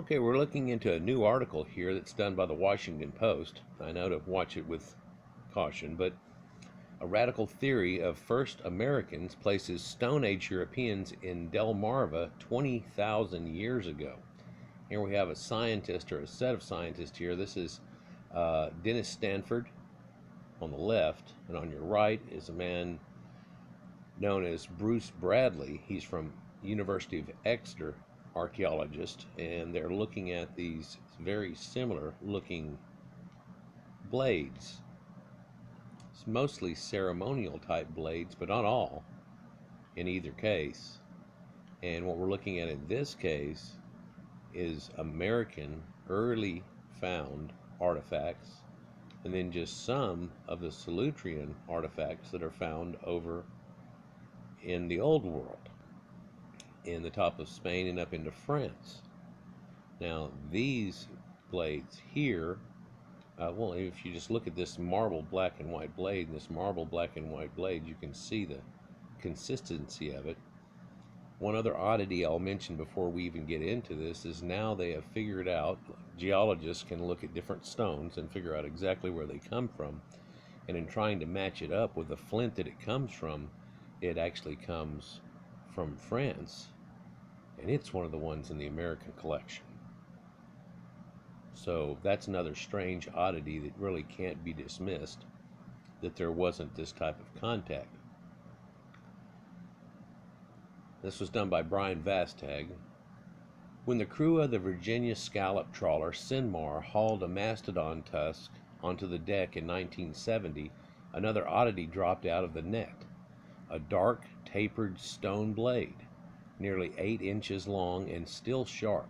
Okay, we're looking into a new article here that's done by the Washington Post. I know to watch it with caution, but a radical theory of First Americans places Stone Age Europeans in Delmarva 20,000 years ago. Here we have a scientist, or a set of scientists here. This is Dennis Stanford on the left, and on your right is a man known as Bruce Bradley. He's from University of Exeter, archaeologist, and they're looking at these very similar looking blades. It's mostly ceremonial type blades, but not all in either case. And what we're looking at in this case is American early found artifacts, and then just some of the Salutrean artifacts that are found over in the old world, in the top of Spain and up into France. Now these blades here, well, if you just look at this marble black and white blade and this marble black and white blade, you can see the consistency of it. One other oddity I'll mention before we even get into this is now they have figured out, geologists can look at different stones and figure out exactly where they come from, and in trying to match it up with the flint that it comes from, it actually comes from France, and it's one of the ones in the American collection. So that's another strange oddity that really can't be dismissed, that there wasn't this type of contact. This was done by Brian Vastag. When the crew of the Virginia scallop trawler Sinmar hauled a mastodon tusk onto the deck in 1970, another oddity dropped out of the net. A dark, tapered stone blade, nearly 8 inches long and still sharp.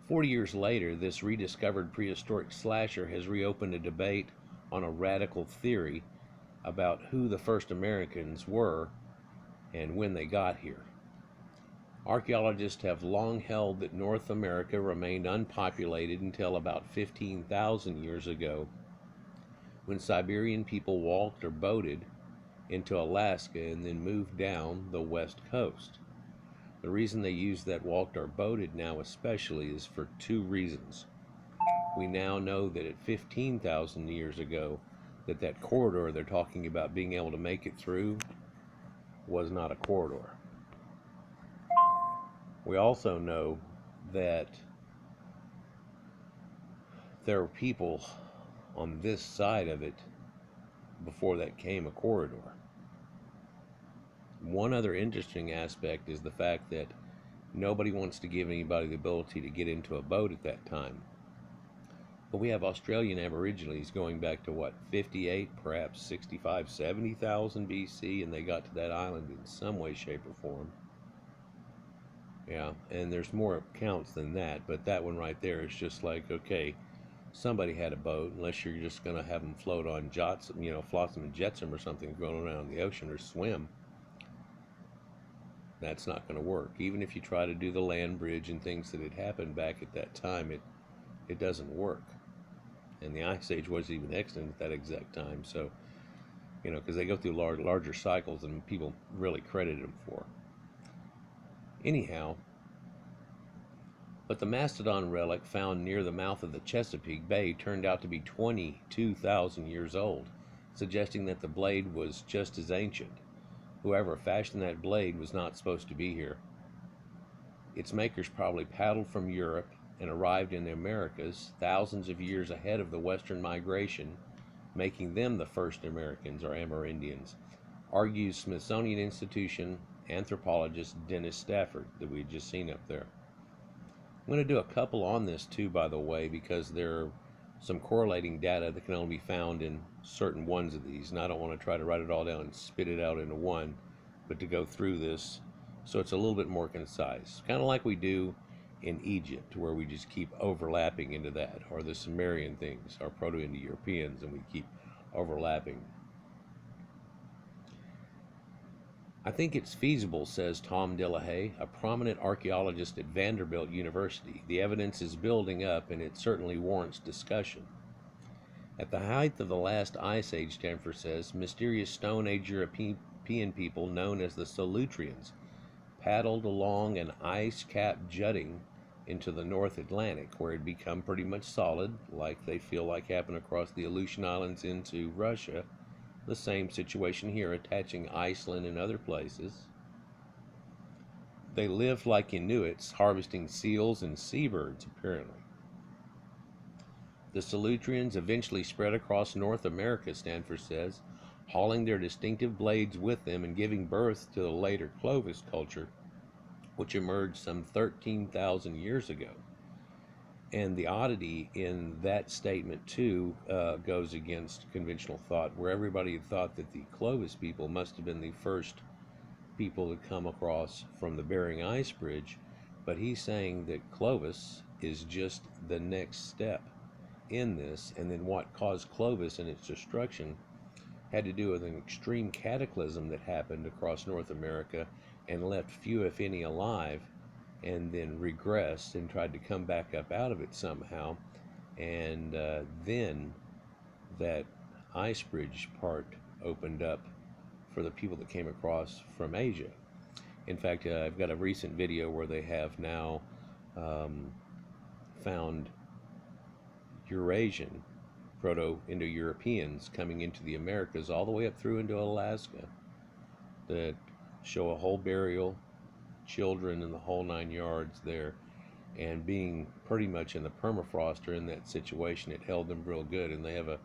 40 years later, this rediscovered prehistoric slasher has reopened a debate on a radical theory about who the first Americans were and when they got here. Archaeologists have long held that North America remained unpopulated until about 15,000 years ago, when Siberian people walked or boated into Alaska and then moved down the west coast. The reason they use that walked or boated now especially is for two reasons. We now know that at 15,000 years ago, that corridor they're talking about being able to make it through was not a corridor. We also know that there were people on this side of it before that came a corridor. One other interesting aspect is the fact that nobody wants to give anybody the ability to get into a boat at that time. But we have Australian Aborigines going back to what, 58, perhaps 65, 70,000 BC, and they got to that island in some way, shape, or form. Yeah, and there's more accounts than that, but that one right there is just like, okay, somebody had a boat, unless you're just going to have them float on Jotson, Flotsam and Jetsam or something going around the ocean, or swim. That's not going to work. Even if you try to do the land bridge and things that had happened back at that time, it doesn't work. And the Ice Age wasn't even extant at that exact time, so, because they go through larger cycles than people really credit them for. Anyhow, but the mastodon relic found near the mouth of the Chesapeake Bay turned out to be 22,000 years old, suggesting that the blade was just as ancient. Whoever fashioned that blade was not supposed to be here. Its makers probably paddled from Europe and arrived in the Americas thousands of years ahead of the Western migration, making them the first Americans, or Amerindians, argues Smithsonian Institution anthropologist Dennis Stanford that we had just seen up there. I'm going to do a couple on this too, by the way, because there are some correlating data that can only be found in certain ones of these, and I don't want to try to write it all down and spit it out into one, but to go through this so it's a little bit more concise, kind of like we do in Egypt, where we just keep overlapping into that, or the Sumerian things, our Proto-Indo-Europeans, and we keep overlapping. I think it's feasible, says Tom Delahaye, a prominent archaeologist at Vanderbilt University. The evidence is building up, and it certainly warrants discussion. At the height of the last ice age, Stanford says, mysterious Stone Age European people known as the Salutreans paddled along an ice-capped jutting into the North Atlantic, where it become pretty much solid, like they feel like happened across the Aleutian Islands into Russia. The same situation here, attaching Iceland and other places. They lived like Inuits, harvesting seals and seabirds, apparently. The Salutreans eventually spread across North America, Stanford says, hauling their distinctive blades with them and giving birth to the later Clovis culture, which emerged some 13,000 years ago. And the oddity in that statement, too, goes against conventional thought, where everybody had thought that the Clovis people must have been the first people to come across from the Bering Ice Bridge, but he's saying that Clovis is just the next step in this, and then what caused Clovis and its destruction had to do with an extreme cataclysm that happened across North America and left few, if any, alive, and then regressed and tried to come back up out of it somehow. And then that ice bridge part opened up for the people that came across from Asia. In fact, I've got a recent video where they have now found Eurasian Proto-Indo-Europeans coming into the Americas all the way up through into Alaska that show a whole burial, children and the whole 9 yards there, and being pretty much in the permafrost or in that situation, it held them real good, and they have a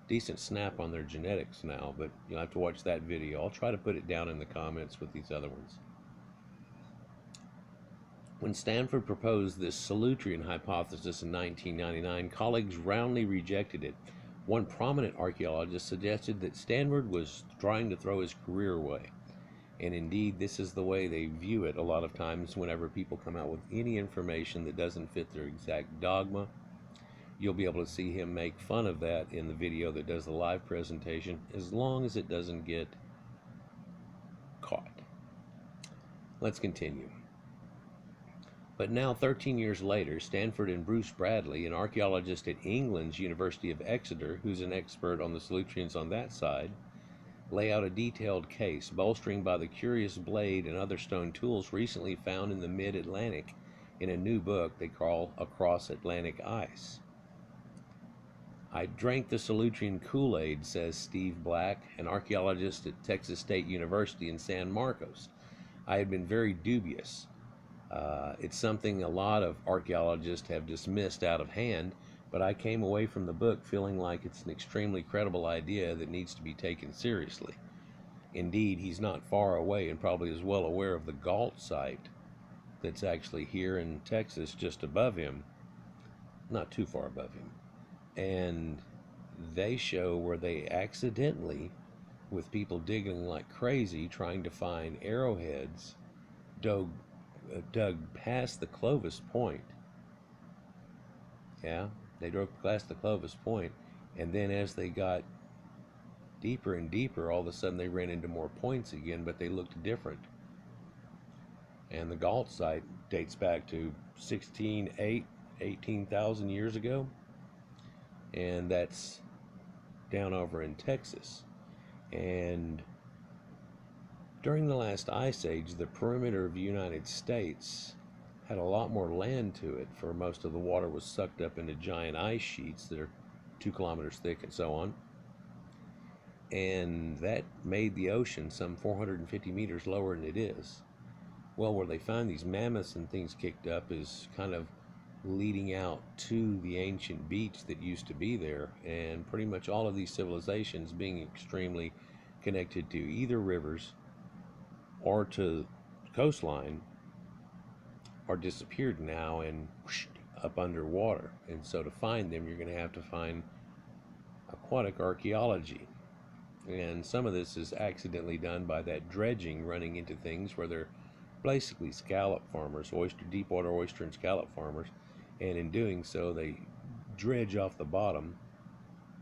decent snap on their genetics now. But you'll have to watch that video. I'll try to put it down in the comments with these other ones. When Stanford proposed this Salutrean hypothesis in 1999, colleagues roundly rejected it. One prominent archaeologist suggested that Stanford was trying to throw his career away. And indeed, this is the way they view it a lot of times whenever people come out with any information that doesn't fit their exact dogma. You'll be able to see him make fun of that in the video that does the live presentation, as long as it doesn't get caught. Let's continue. But now, 13 years later, Stanford and Bruce Bradley, an archaeologist at England's University of Exeter, who's an expert on the Solutreans on that side, lay out a detailed case, bolstering by the curious blade and other stone tools recently found in the mid-Atlantic in a new book they call Across Atlantic Ice. I drank the Salutrean Kool-Aid, says Steve Black, an archaeologist at Texas State University in San Marcos. I had been very dubious. It's something a lot of archaeologists have dismissed out of hand, but I came away from the book feeling like it's an extremely credible idea that needs to be taken seriously. Indeed, he's not far away and probably is well aware of the Galt site that's actually here in Texas just above him, not too far above him. And they show where they accidentally, with people digging like crazy, trying to find arrowheads, dug past the Clovis Point. Yeah, they drove past the Clovis Point, and then as they got deeper and deeper, all of a sudden they ran into more points again, but they looked different. And the Galt site dates back to 18,000 years ago, and that's down over in Texas. And during the last ice age, the perimeter of the United States had a lot more land to it, for most of the water was sucked up into giant ice sheets that are 2 kilometers thick and so on. And that made the ocean some 450 meters lower than it is. Well, where they find these mammoths and things kicked up is kind of leading out to the ancient beach that used to be there, and pretty much all of these civilizations being extremely connected to either rivers or to the coastline are disappeared now and up underwater. And so to find them, you're going to have to find aquatic archaeology. And some of this is accidentally done by that dredging, running into things where they're basically scallop farmers, deepwater oyster and scallop farmers, and in doing so they dredge off the bottom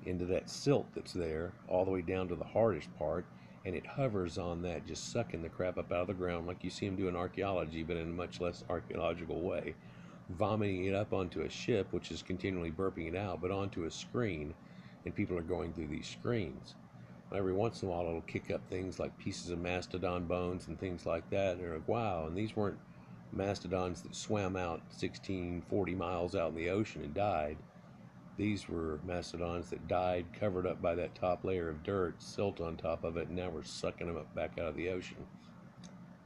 into that silt that's there all the way down to the hardest part, and it hovers on that, just sucking the crap up out of the ground like you see them do in archaeology, but in a much less archaeological way, vomiting it up onto a ship, which is continually burping it out, but onto a screen, and people are going through these screens. Every once in a while it'll kick up things like pieces of mastodon bones and things like that, and they're like, wow, and these weren't mastodons that swam out 1640 miles out in the ocean and died. These were mastodons that died covered up by that top layer of dirt, silt on top of it, and now we're sucking them up back out of the ocean.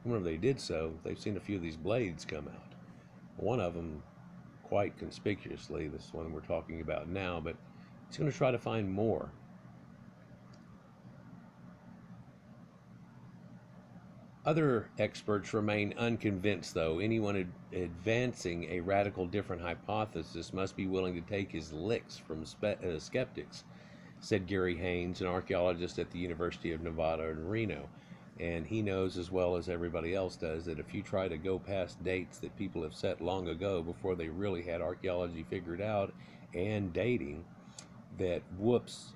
Whenever they did so, they've seen a few of these blades come out. One of them quite conspicuously, this one we're talking about now, but it's going to try to find more. Other experts remain unconvinced, though. Anyone advancing a radical different hypothesis must be willing to take his licks from skeptics, said Gary Haynes, an archaeologist at the University of Nevada in Reno. And he knows as well as everybody else does that if you try to go past dates that people have set long ago before they really had archaeology figured out and dating, that whoops,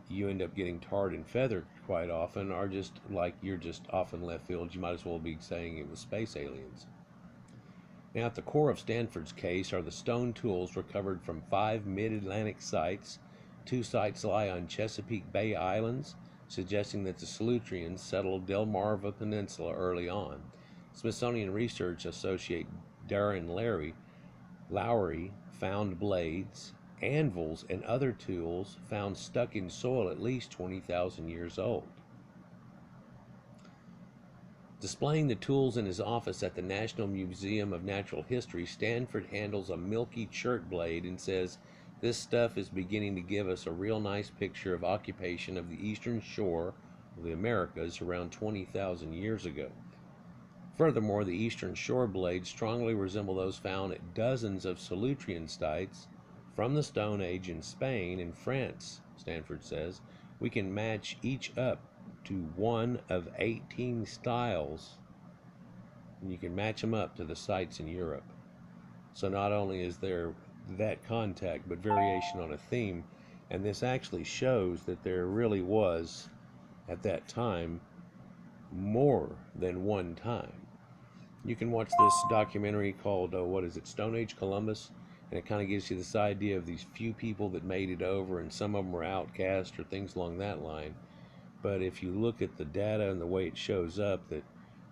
you end up getting tarred and feathered quite often, or just like you're just off in left field. You might as well be saying it was space aliens. Now, at the core of Stanford's case are the stone tools recovered from 5 mid-Atlantic sites. 2 sites lie on Chesapeake Bay Islands, suggesting that the Salutreans settled Delmarva Peninsula early on. Smithsonian research associate Darren Lowry found blades, anvils, and other tools found stuck in soil at least 20,000 years old. Displaying the tools in his office at the National Museum of Natural History, Stanford handles a milky chert blade and says, "This stuff is beginning to give us a real nice picture of occupation of the eastern shore of the Americas around 20,000 years ago." Furthermore, the eastern shore blades strongly resemble those found at dozens of Solutrean sites from the Stone Age in Spain and France, Stanford says. We can match each up to one of 18 styles, and you can match them up to the sites in Europe. So not only is there that contact, but variation on a theme, and this actually shows that there really was, at that time, more than one time. You can watch this documentary called, Stone Age Columbus, and it kind of gives you this idea of these few people that made it over, and some of them were outcast or things along that line. But if you look at the data and the way it shows up,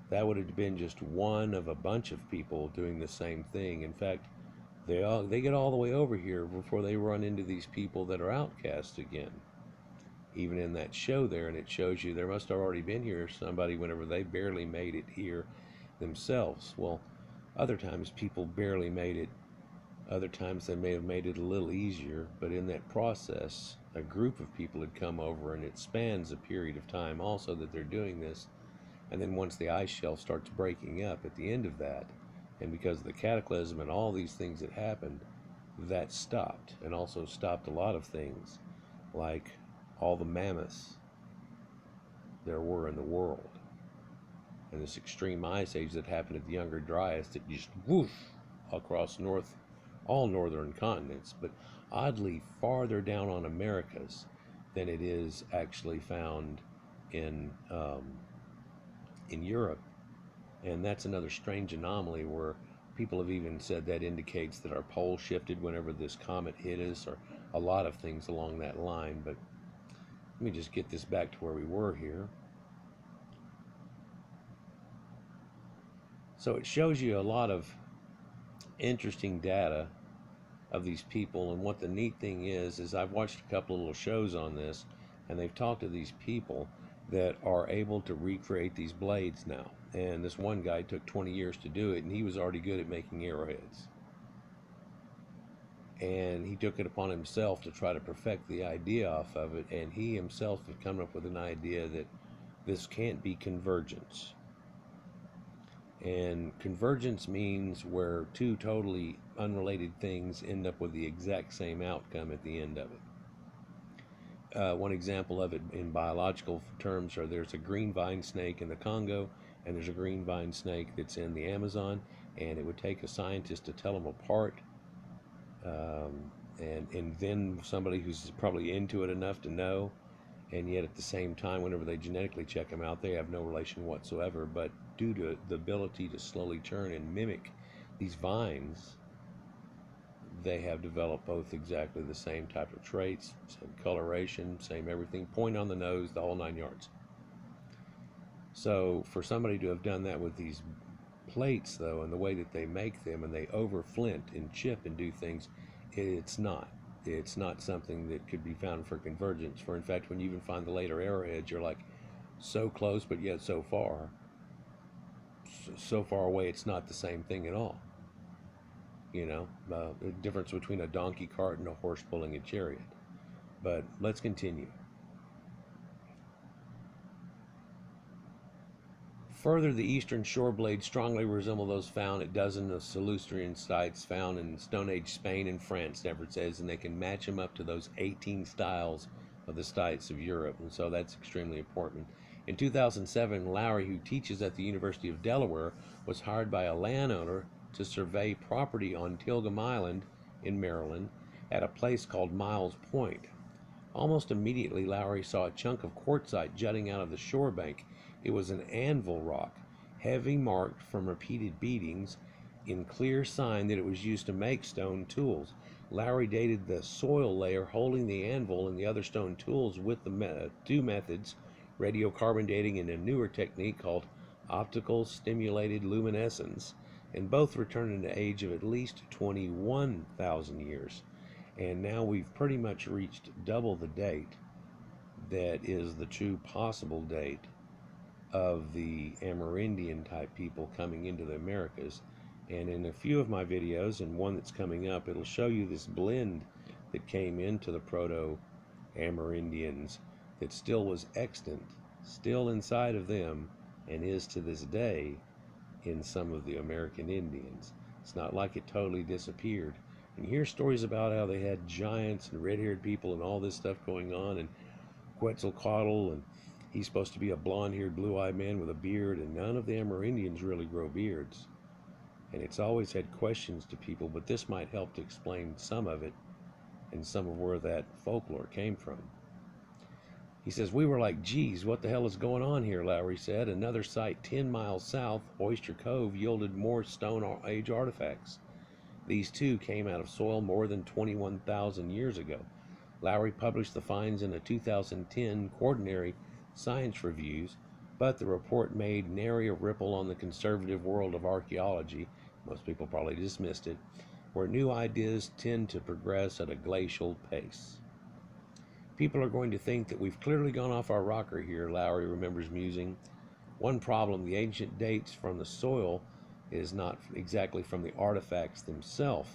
that would have been just one of a bunch of people doing the same thing. In fact, they get all the way over here before they run into these people that are outcast again. Even in that show there, and it shows you there must have already been here somebody whenever they barely made it here themselves. Well, other times people barely made it. Other times they may have made it a little easier, but in that process, a group of people had come over, and it spans a period of time also that they're doing this. And then once the ice shelf starts breaking up at the end of that, and because of the cataclysm and all these things that happened, that stopped, and also stopped a lot of things, like all the mammoths there were in the world. And this extreme ice age that happened at the Younger Dryas that just whoosh across all northern continents, but oddly farther down on Americas than it is actually found in Europe. And that's another strange anomaly where people have even said that indicates that our pole shifted whenever this comet hit us, or a lot of things along that line. But let me just get this back to where we were here. So it shows you a lot of interesting data of these people, and what the neat thing is I've watched a couple of little shows on this, and they've talked to these people that are able to recreate these blades now. And this one guy took 20 years to do it, and he was already good at making arrowheads. And he took it upon himself to try to perfect the idea off of it, and he himself had come up with an idea that this can't be convergence. And convergence means where two totally unrelated things end up with the exact same outcome at the end of it. One example of it in biological terms there's a green vine snake in the Congo, and there's a green vine snake that's in the Amazon, and it would take a scientist to tell them apart, and then somebody who's probably into it enough to know, and yet at the same time, whenever they genetically check them out, they have no relation whatsoever. But due to the ability to slowly turn and mimic these vines, they have developed both exactly the same type of traits, same coloration, same everything, point on the nose, the whole 9 yards. So for somebody to have done that with these plates, though, and the way that they make them, and they overflint and chip and do things, it's not. It's not something that could be found for convergence. For in fact, when you even find the later arrowheads, you're like so close, but yet so far away. It's not the same thing at all. The difference between a donkey cart and a horse pulling a chariot. But let's continue. Further, the eastern shore blades strongly resemble those found at dozens of Salutrean sites found in Stone Age Spain and France, Everett says, and they can match them up to those 18 styles of the sites of Europe, and so that's extremely important. In 2007, Lowry, who teaches at the University of Delaware, was hired by a landowner to survey property on Tilgham Island in Maryland at a place called Miles Point. Almost immediately, Lowry saw a chunk of quartzite jutting out of the shore bank. It was an anvil rock, heavy marked from repeated beatings, in clear sign that it was used to make stone tools. Lowry dated the soil layer holding the anvil and the other stone tools with the two methods, radiocarbon dating and a newer technique called optical stimulated luminescence, and both return in an age of at least 21,000 years. And now we've pretty much reached double the date that is the true possible date of the Amerindian type people coming into the Americas. And in a few of my videos, and one that's coming up, it'll show you this blend that came into the proto-Amerindians that still was extant, still inside of them, and is to this day in some of the American Indians. It's not like it totally disappeared. And you hear stories about how they had giants and red-haired people and all this stuff going on, and Quetzalcoatl, and he's supposed to be a blonde-haired, blue-eyed man with a beard, and none of the Amerindians really grow beards. And it's always had questions to people, but this might help to explain some of it and some of where that folklore came from. He says, we were like, geez, what the hell is going on here, Lowry said. Another site 10 miles south, Oyster Cove, yielded more Stone Age artifacts. These too came out of soil more than 21,000 years ago. Lowry published the finds in a 2010 Quaternary Science Reviews, but the report made nary a ripple on the conservative world of archaeology. Most people probably dismissed it, where new ideas tend to progress at a glacial pace. People are going to think that we've clearly gone off our rocker here, Lowry remembers musing. One problem, the ancient dates from the soil is not exactly from the artifacts themselves.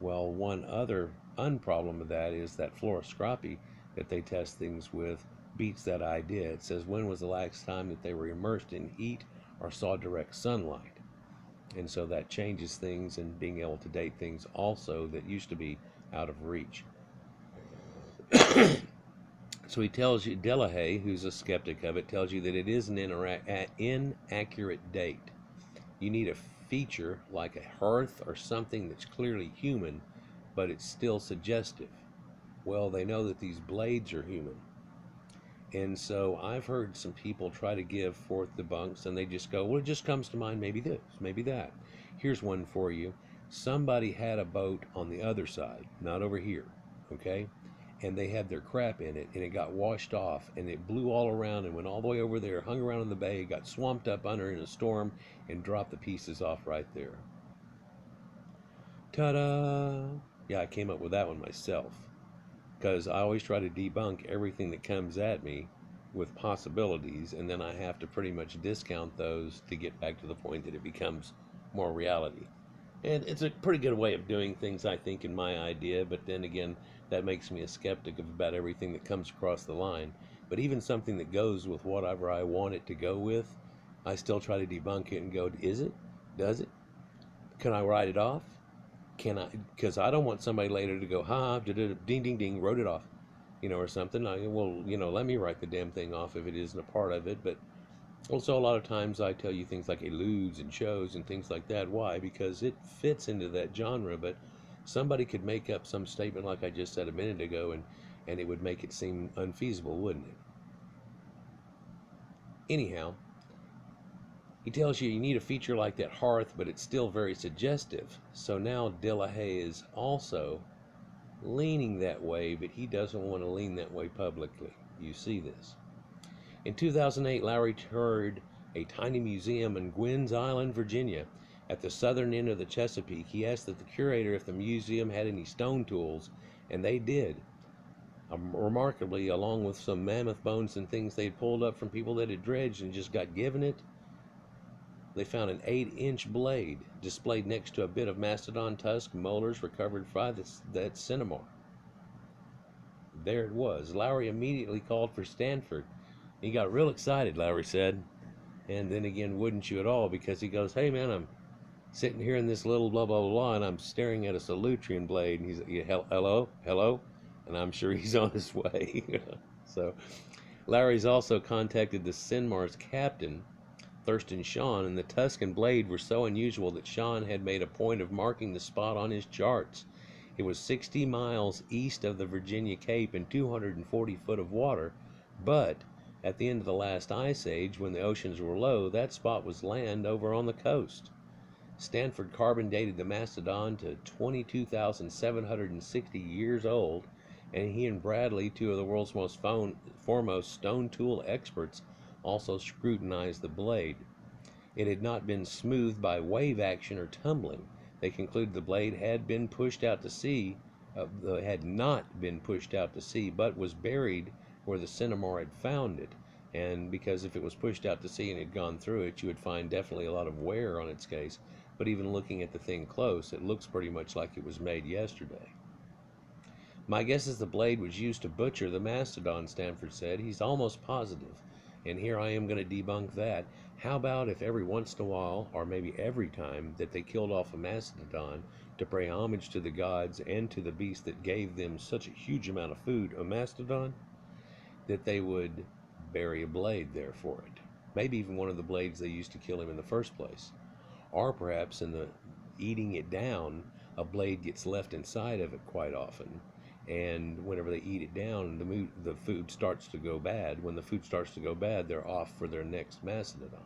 Well, one other unproblem of that is that fluoroscopy that they test things with beats that idea. It says, when was the last time that they were immersed in heat or saw direct sunlight? And so that changes things, and being able to date things also that used to be out of reach. So he tells you, Delahaye, who's a skeptic of it, tells you that it is an inaccurate date. You need a feature like a hearth or something that's clearly human, but it's still suggestive. Well, they know that these blades are human. And so I've heard some people try to give forth debunks, and they just go, well, it just comes to mind, maybe this, maybe that. Here's one for you. Somebody had a boat on the other side, not over here, okay? And they had their crap in it, and it got washed off, and it blew all around and went all the way over there, hung around in the bay, got swamped up under in a storm, and dropped the pieces off right there. Ta-da! Yeah, I came up with that one myself, because I always try to debunk everything that comes at me with possibilities, and then I have to pretty much discount those to get back to the point that it becomes more reality. And it's a pretty good way of doing things, I think, in my idea, but then again, that makes me a skeptic of about everything that comes across the line. But even something that goes with whatever I want it to go with, I still try to debunk it and go, is it? Does it? Can I write it off? Can I? Because I don't want somebody later to go, ha, ding, ding, ding, wrote it off, or something. Let me write the damn thing off if it isn't a part of it. But also, a lot of times I tell you things like eludes and shows and things like that. Why? Because it fits into that genre, but somebody could make up some statement like I just said a minute ago, and it would make it seem unfeasible, wouldn't it? Anyhow, he tells you need a feature like that hearth, but it's still very suggestive. So now Delahaye is also leaning that way, but he doesn't want to lean that way publicly. You see this. In 2008, Lowry toured a tiny museum in Gwynns Island, Virginia. At the southern end of the Chesapeake, he asked that the curator if the museum had any stone tools, and they did. Remarkably, along with some mammoth bones and things they'd pulled up from people that had dredged and just got given it, they found an 8-inch blade displayed next to a bit of mastodon tusk molars recovered by that cinnabar. There it was. Lowry immediately called for Stanford. He got real excited, Lowry said. And then again, wouldn't you at all, because he goes, hey man, I'm sitting here in this little blah, blah, blah, and I'm staring at a Salutrean blade. And he's, hello, hello? And I'm sure he's on his way. So Lowry's also contacted the Sinmar's captain, Thurston Shawn, and the tusk and blade were so unusual that Shawn had made a point of marking the spot on his charts. It was 60 miles east of the Virginia Cape and 240 foot of water, but at the end of the last ice age, when the oceans were low, that spot was land over on the coast. Stanford carbon dated the mastodon to 22,760 years old, and he and Bradley, two of the world's most foremost stone tool experts, also scrutinized the blade. It had not been smoothed by wave action or tumbling. They concluded the blade had been pushed out to sea, had not been pushed out to sea, but was buried where the cinnabar had found it. And because if it was pushed out to sea and had gone through it, you would find definitely a lot of wear on its case. But even looking at the thing close, it looks pretty much like it was made yesterday. My guess is the blade was used to butcher the mastodon, Stanford said. He's almost positive. And here I am going to debunk that. How about if every once in a while, or maybe every time, that they killed off a mastodon to pay homage to the gods and to the beast that gave them such a huge amount of food, a mastodon, that they would bury a blade there for it. Maybe even one of the blades they used to kill him in the first place. Or perhaps in the eating it down, a blade gets left inside of it quite often. And whenever they eat it down, the food starts to go bad. When the food starts to go bad, they're off for their next mastodon.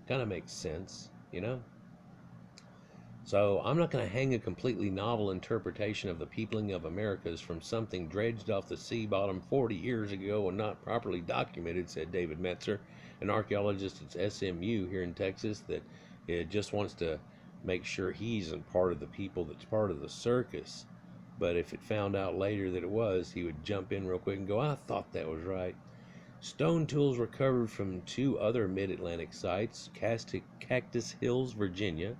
Kind of makes sense, you know? So I'm not going to hang a completely novel interpretation of the peopling of Americas from something dredged off the sea bottom 40 years ago and not properly documented, said David Metzer, an archaeologist at SMU here in Texas that just wants to make sure he isn't part of the people that's part of the circus. But if it found out later that it was, he would jump in real quick and go, I thought that was right. Stone tools recovered from two other mid-Atlantic sites, Cactus Hills, Virginia,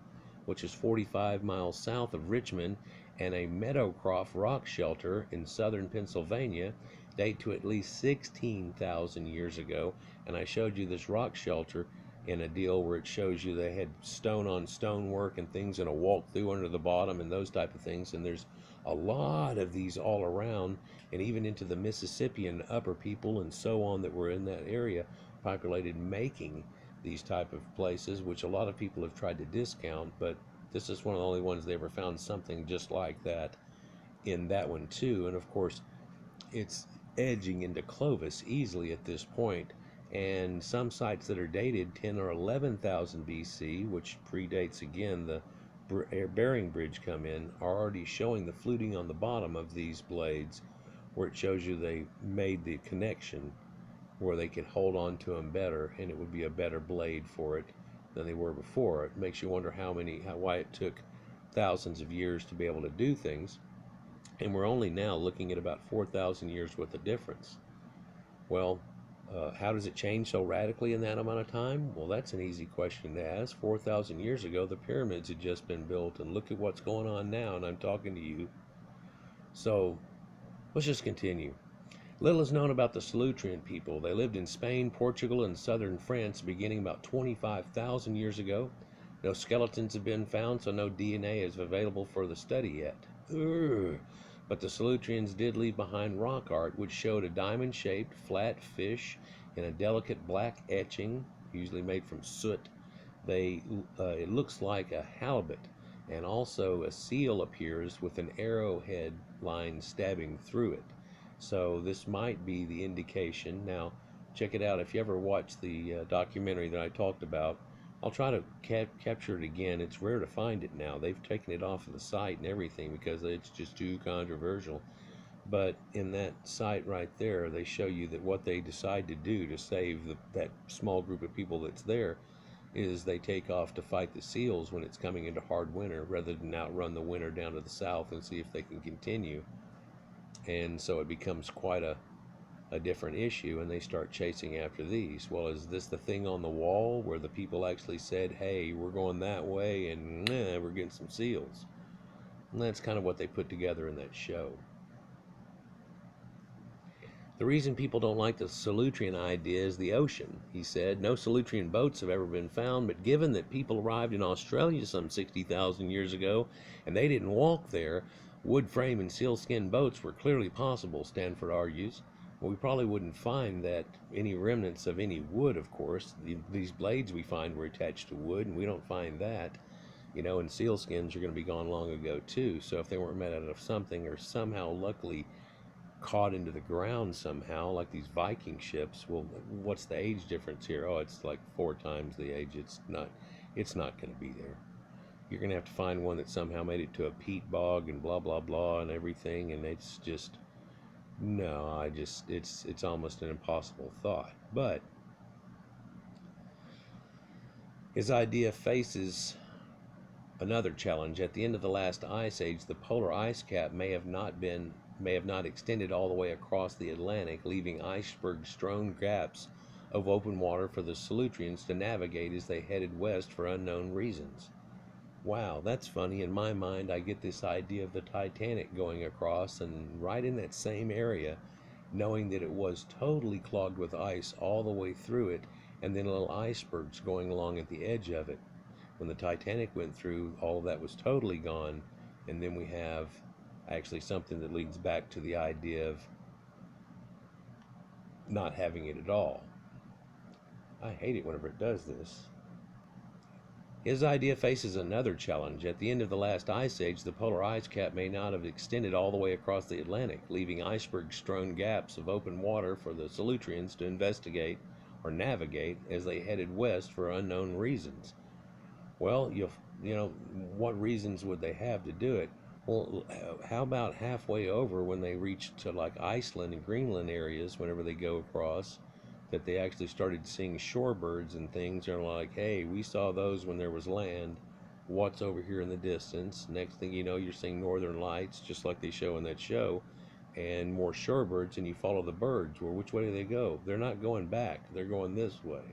which is 45 miles south of Richmond, and a Meadowcroft rock shelter in southern Pennsylvania, date to at least 16,000 years ago. And I showed you this rock shelter in a deal where it shows you they had stone on stone work and things and a walk through under the bottom and those type of things. And there's a lot of these all around, and even into the Mississippi and upper people and so on that were in that area populated making these type of places, which a lot of people have tried to discount, but this is one of the only ones they ever found something just like that in that one too. And of course it's edging into Clovis easily at this point, and some sites that are dated 10 or 11,000 BC, which predates again the Bering Bridge come in, are already showing the fluting on the bottom of these blades, where it shows you they made the connection where they could hold on to them better, and it would be a better blade for it than they were before. It makes you wonder why it took thousands of years to be able to do things, and we're only now looking at about 4,000 years worth of difference. Well, how does it change so radically in that amount of time? Well, that's an easy question to ask. 4,000 years ago, the pyramids had just been built, and look at what's going on now, and I'm talking to you. So, let's just continue. Little is known about the Salutrean people. They lived in Spain, Portugal, and southern France beginning about 25,000 years ago. No skeletons have been found, so no DNA is available for the study yet. But the Salutreans did leave behind rock art, which showed a diamond-shaped flat fish in a delicate black etching, usually made from soot. It looks like a halibut, and also a seal appears with an arrowhead line stabbing through it. So this might be the indication. Now, check it out. If you ever watch the documentary that I talked about, I'll try to capture it again. It's rare to find it now. They've taken it off of the site and everything because it's just too controversial. But in that site right there, they show you that what they decide to do to save that small group of people that's there is they take off to fight the seals when it's coming into hard winter rather than outrun the winter down to the south and see if they can continue. And so it becomes quite a different issue, and they start chasing after these. Well, is this the thing on the wall where the people actually said, hey, we're going that way and we're getting some seals? And that's kind of what they put together in that show. The reason people don't like the Salutrean idea is the ocean, he said. No Salutrean boats have ever been found, but given that people arrived in Australia some 60,000 years ago and they didn't walk there, wood frame and sealskin boats were clearly possible, Stanford argues. Well, we probably wouldn't find that any remnants of any wood, of course. These blades we find were attached to wood, and we don't find that. You know, and sealskins are going to be gone long ago, too. So if they weren't made out of something or somehow luckily caught into the ground somehow, like these Viking ships, well, what's the age difference here? Oh, it's like 4 times the age. It's not going to be there. You're going to have to find one that somehow made it to a peat bog and blah, blah, blah and everything, and it's just... No, it's almost an impossible thought. But his idea faces another challenge. At the end of the last ice age, the polar ice cap may have not extended all the way across the Atlantic, leaving iceberg-strewn gaps of open water for the Solutreans to navigate as they headed west for unknown reasons. Wow, that's funny. In my mind, I get this idea of the Titanic going across, and right in that same area, knowing that it was totally clogged with ice all the way through it, and then little icebergs going along at the edge of it. When the Titanic went through, all of that was totally gone, and then we have actually something that leads back to the idea of not having it at all. I hate it whenever it does this. His idea faces another challenge. At the end of the last ice age, the polar ice cap may not have extended all the way across the Atlantic, leaving iceberg-strewn gaps of open water for the Solutreans to investigate or navigate as they headed west for unknown reasons. Well, you know, what reasons would they have to do it? Well, how about halfway over when they reach to like Iceland and Greenland areas, whenever they go across, that they actually started seeing shorebirds and things, and like, hey, we saw those when there was land. What's over here in the distance? Next thing you know, you're seeing northern lights, just like they show in that show, and more shorebirds, and you follow the birds. Well, which way do they go? They're not going back. They're going this way.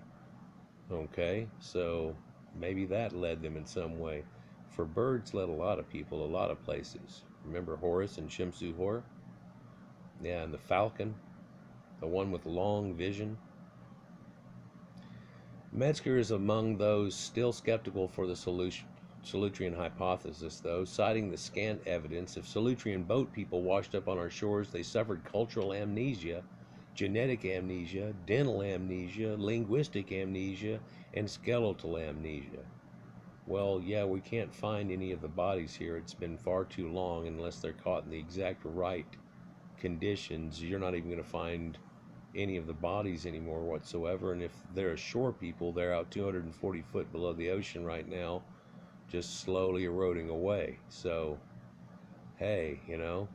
Okay, so maybe that led them in some way. For birds led a lot of people, a lot of places. Remember Horus and Shimsu Hor? Yeah, and the falcon, the one with long vision. Metzger is among those still skeptical for the Salutrean hypothesis, though, citing the scant evidence. If Solutrean boat people washed up on our shores, they suffered cultural amnesia, genetic amnesia, dental amnesia, linguistic amnesia, and skeletal amnesia. Well, yeah, we can't find any of the bodies here. It's been far too long. Unless they're caught in the exact right conditions, you're not even going to find any of the bodies anymore whatsoever. And if they're shore people, they're out 240 foot below the ocean right now, just slowly eroding away. So, hey, you know,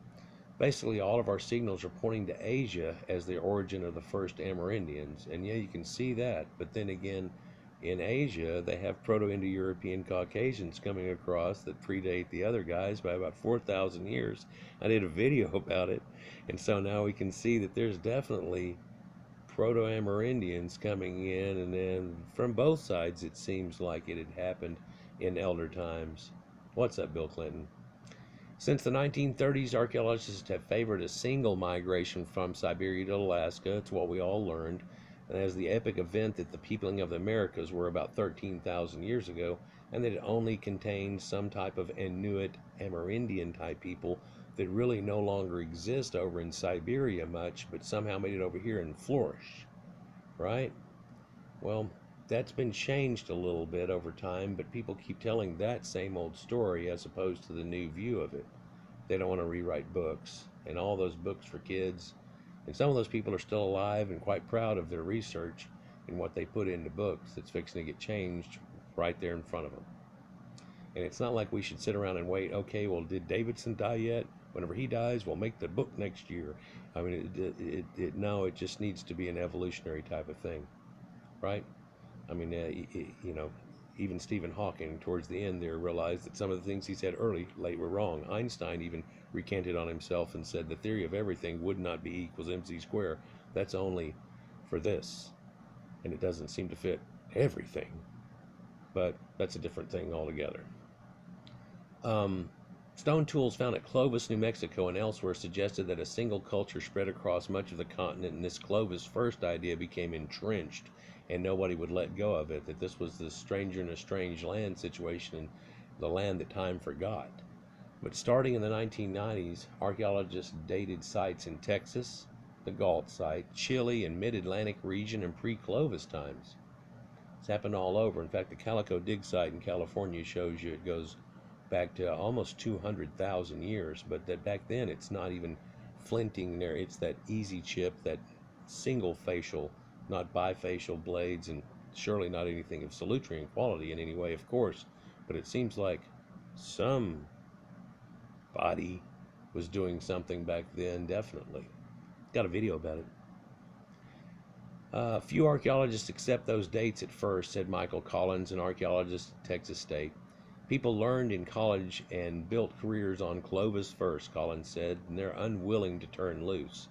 basically all of our signals are pointing to Asia as the origin of the first Amerindians. And yeah, you can see that. But then again, in Asia, they have Proto-Indo-European Caucasians coming across that predate the other guys by about 4,000 years. I did a video about it, and so now we can see that there's definitely Proto-Amerindians coming in, and then from both sides it seems like it had happened in elder times. What's up, Bill Clinton? Since the 1930s, archaeologists have favored a single migration from Siberia to Alaska. It's what we all learned. And as the epic event that the peopling of the Americas were about 13,000 years ago, and that it only contained some type of Inuit Amerindian type people that really no longer exist over in Siberia much, but somehow made it over here and flourish, right? Well, that's been changed a little bit over time, but people keep telling that same old story as opposed to the new view of it. They don't want to rewrite books, and all those books for kids. And some of those people are still alive and quite proud of their research and what they put into books that's fixing to get changed right there in front of them. And it's not like we should sit around and wait, okay, well, did Davidson die yet? Whenever he dies, we'll make the book next year. I mean, no, it just needs to be an evolutionary type of thing, right? I mean, you know, even Stephen Hawking towards the end there realized that some of the things he said late were wrong. Einstein even recanted on himself and said the theory of everything would not be E equals mc squared. That's only for this, and it doesn't seem to fit everything. But that's a different thing altogether. Stone tools found at Clovis, New Mexico, and elsewhere suggested that a single culture spread across much of the continent, and this Clovis first idea became entrenched, and nobody would let go of it, that this was the stranger in a strange land situation, and the land that time forgot. But starting in the 1990s, archaeologists dated sites in Texas, the Galt site, Chile, and mid-Atlantic region, and pre-Clovis times. It's happened all over. In fact, the Calico dig site in California shows you it goes back to almost 200,000 years, but that back then it's not even flinting there. It's that easy chip, that single facial, not bifacial blades, and surely not anything of Salutrean quality in any way, of course. But it seems like somebody was doing something back then, definitely. Got a video about it. Few archaeologists accept those dates at first, said Michael Collins, an archaeologist at Texas State. People learned in college and built careers on Clovis first, Collins said, and they're unwilling to turn loose.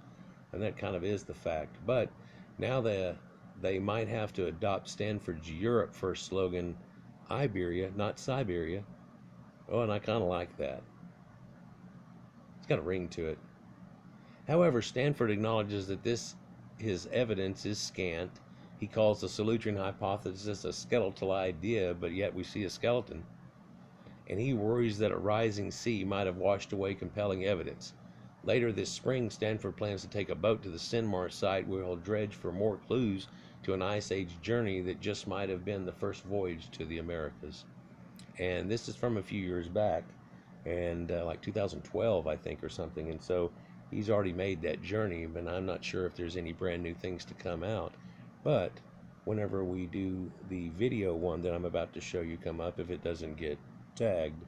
And that kind of is the fact. But now they might have to adopt Stanford's Europe first slogan, Iberia, not Siberia. Oh, and I kind of like that. It's got a ring to it. However, Stanford acknowledges that his evidence is scant. He calls the Salutrean hypothesis a skeletal idea, but yet we see a skeleton. And he worries that a rising sea might have washed away compelling evidence. Later this spring, Stanford plans to take a boat to the Sinmar site where he'll dredge for more clues to an Ice Age journey that just might have been the first voyage to the Americas. And this is from a few years back, and like 2012, I think, or something. And so he's already made that journey, but I'm not sure if there's any brand new things to come out. But whenever we do the video one that I'm about to show you come up, if it doesn't get tagged,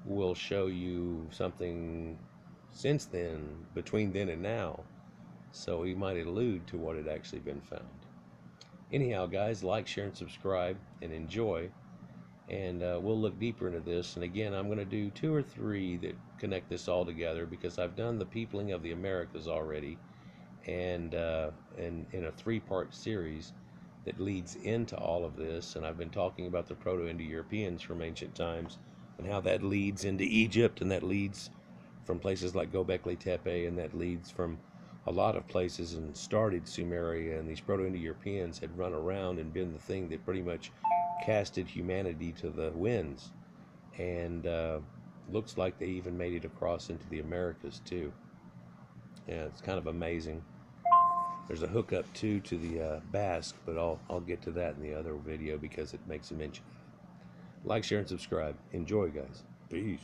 we'll show you something since then, between then and now, so we might allude to what had actually been found. Anyhow, guys, like, share, and subscribe, and enjoy, and we'll look deeper into this. And again, I'm going to do 2 or 3 that connect this all together, because I've done the peopling of the Americas already, and in a 3-part series that leads into all of this. And I've been talking about the Proto-Indo-Europeans from ancient times, and how that leads into Egypt, and that leads from places like Göbekli Tepe, and that leads from a lot of places, and started Sumeria. And these Proto-Indo-Europeans had run around and been the thing that pretty much casted humanity to the winds. And looks like they even made it across into the Americas too. Yeah, it's kind of amazing. There's a hookup too to the Basque, but I'll get to that in the other video because it makes a mention. Like, share, and subscribe. Enjoy, guys. Peace.